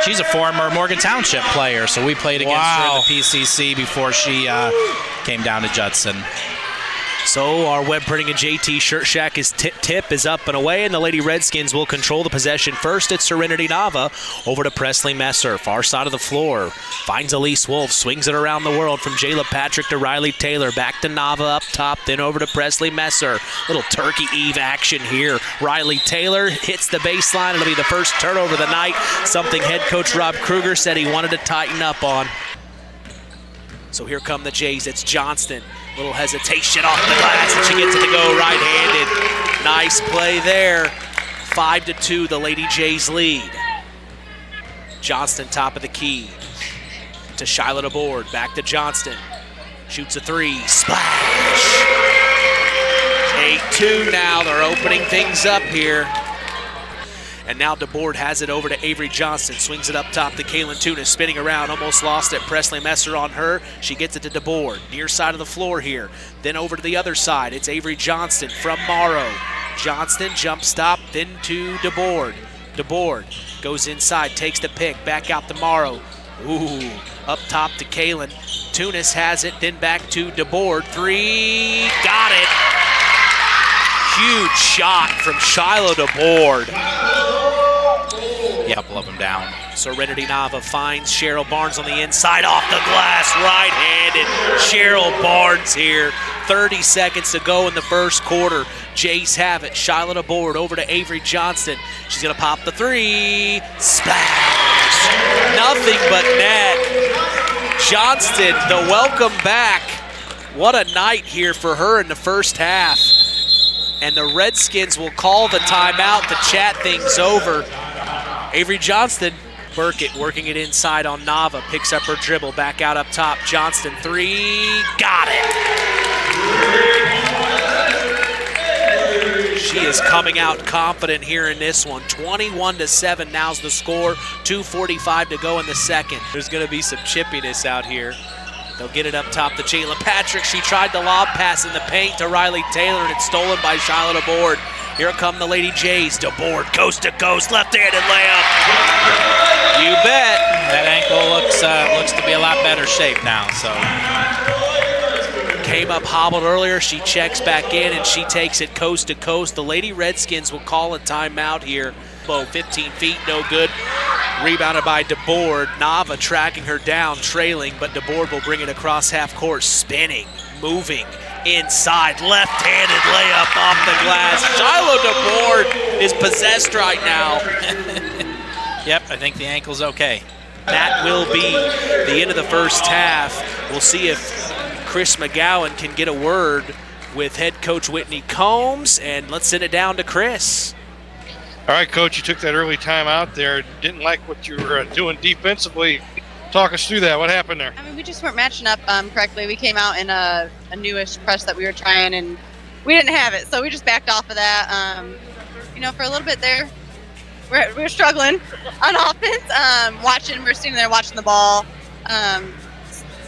She's a former Morgan Township player, so we played against her in the PCC before she came down to Judson. So our web printing and JT Shirt Shack tip is up and away, and the Lady Redskins will control the possession. First, it's Serenity Nava over to Presley Messer, far side of the floor. Finds Elise Wolf, swings it around the world from Jayla Patrick to Riley Taylor. Back to Nava up top, then over to Presley Messer. Little turkey Eve action here. Riley Taylor hits the baseline. It'll be the first turnover of the night, something head coach Rob Kruger said he wanted to tighten up on. So here come the Jays. It's Johnston. Little hesitation off the glass, and she gets it to go right-handed. Nice play there. 5-2, the Lady Jays lead. Johnston top of the key to Shyla DeBoard. Back to Johnston. Shoots a three. Splash! 8-2 now. They're opening things up here. And now DeBoard has it over to Avery Johnston. Swings it up top to Kaylin Tunis. Spinning around. Almost lost it. Presley Messer on her. She gets it to DeBoard. Near side of the floor here. Then over to the other side. It's Avery Johnston from Morrow. Johnston jump stop. Then to DeBoard. DeBoard goes inside. Takes the pick. Back out to Morrow. Ooh. Up top to Kaylin. Tunis has it. Then back to DeBoard. Three. Got it. Huge shot from Shyla DeBoard. Yeah, a couple of them down. Serenity Nava finds Cheryl Barnes on the inside, off the glass, right-handed. Cheryl Barnes here. 30 seconds to go in the first quarter. Jays have it. Shyla DeBoard over to Avery Johnston. She's going to pop the three. Splash! Nothing but net. Johnston, the welcome back. What a night here for her in the first half. And the Redskins will call the timeout to chat things over. Avery Johnston, Burkett working it inside on Nava, picks up her dribble, back out up top. Johnston, three, got it. She is coming out confident here in this one. 21-7 now's the score, 2:45 to go in the second. There's gonna be some chippiness out here. They'll get it up top to Jayla Patrick. She tried the lob pass in the paint to Riley Taylor, and it's stolen by Shyla DeBoard. Here come the Lady Jays. DeBoard coast to coast, left-handed layup. You bet. That ankle looks to be a lot better shape now. So came up hobbled earlier. She checks back in, and she takes it coast to coast. The Lady Redskins will call a timeout here. 15 feet, no good. Rebounded by DeBoard. Nava tracking her down, trailing, but DeBoard will bring it across half court, spinning, moving, inside, left-handed layup off the glass. Shyla DeBoard is possessed right now. Yep, I think the ankle's okay. That will be the end of the first half. We'll see if Chris McGowan can get a word with head coach Whitney Combs, and let's send it down to Chris. All right, Coach, you took that early time out there. Didn't like what you were doing defensively. Talk us through that. What happened there? I mean, we just weren't matching up correctly. We came out in a newish press that we were trying, and we didn't have it. So we just backed off of that. For a little bit there, we're struggling on offense. We're sitting there watching the ball.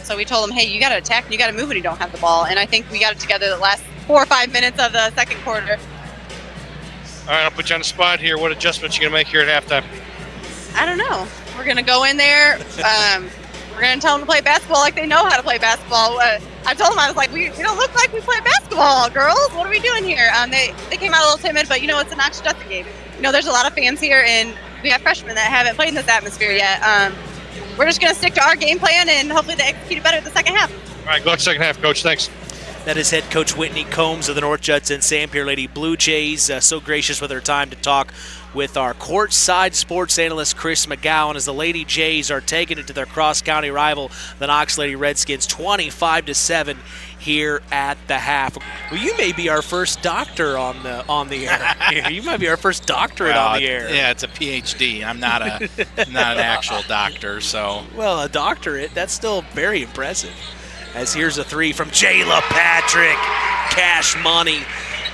So we told them, hey, you got to attack and you got to move when you don't have the ball. And I think we got it together the last 4 or 5 minutes of the second quarter. All right, I'll put you on the spot here. What adjustments are you going to make here at halftime? I don't know. We're going to go in there. We're going to tell them to play basketball like they know how to play basketball. I told them, I was like, we don't look like we play basketball, girls. What are we doing here? They came out a little timid, but, it's a Knox Judson game. There's a lot of fans here, and we have freshmen that haven't played in this atmosphere yet. We're just going to stick to our game plan, and hopefully they execute it better in the second half. All right, good luck second half, Coach. Thanks. That is head coach Whitney Combs of the North Judson-San Pierre Lady Blue Jays. So gracious with her time to talk with our courtside sports analyst Chris McGowan as the Lady Jays are taking it to their cross-county rival, the Knox Lady Redskins, 25-7 here at the half. Well, you may be our first doctor on the air. You might be our first doctorate on the air. Yeah, it's a PhD. I'm not an actual doctor, so. Well, a doctorate, that's still very impressive. As here's a three from Jayla Patrick. Cash money.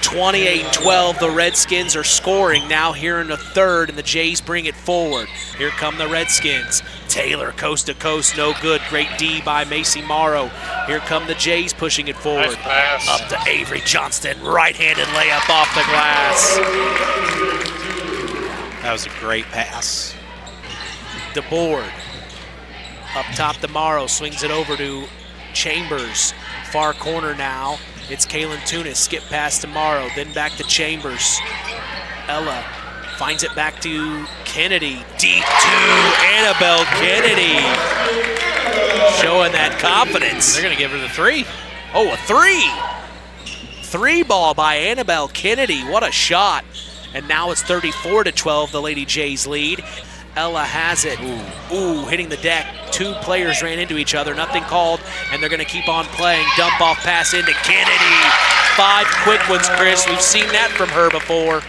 28-12. The Redskins are scoring now here in the third, and the Jays bring it forward. Here come the Redskins. Taylor coast to coast, no good. Great D by Macy Morrow. Here come the Jays pushing it forward. Nice pass. Up to Avery Johnston. Right-handed layup off the glass. That was a great pass. DeBoard. Up top to Morrow, swings it over to Chambers. Far corner now. It's Kaylin Tunis. Skip pass to Morrow, then back to Chambers. Ella finds it back to Kennedy. Deep to Annabelle Kennedy. Showing that confidence. They're going to give her the 3. Oh, a 3. 3 ball by Annabelle Kennedy. What a shot. And now it's 34-12, the Lady Jays lead. Ella has it. Ooh, hitting the deck. 2 players ran into each other. Nothing called, and they're going to keep on playing. Dump off pass into Kennedy. 5 quick ones, Chris. We've seen that from her before.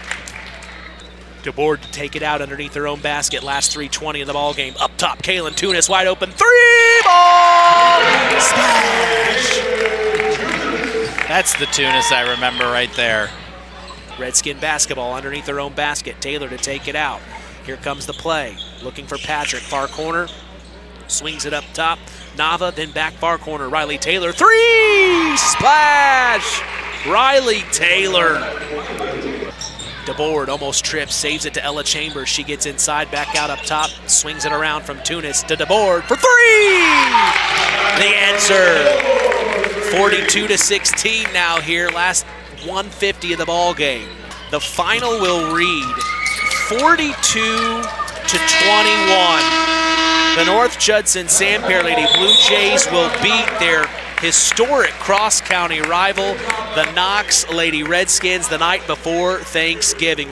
DeBoard to take it out underneath her own basket. Last 3:20 in the ball game. Up top, Kaylin Tunis wide open. 3 ball! Smash! That's the Tunis I remember right there. Redskin basketball underneath their own basket. Taylor to take it out. Here comes the play. Looking for Patrick. Far corner. Swings it up top. Nava, then back far corner. Riley Taylor. 3! Splash! Riley Taylor. DeBoard almost trips. Saves it to Ella Chambers. She gets inside. Back out up top. Swings it around from Tunis to DeBoard for 3! The answer. 42-16 now here. Last 150 of the ball game. The final will read 42-21. The North Judson-San Lady Blue Jays will beat their historic cross-county rival, the Knox Lady Redskins, the night before Thanksgiving.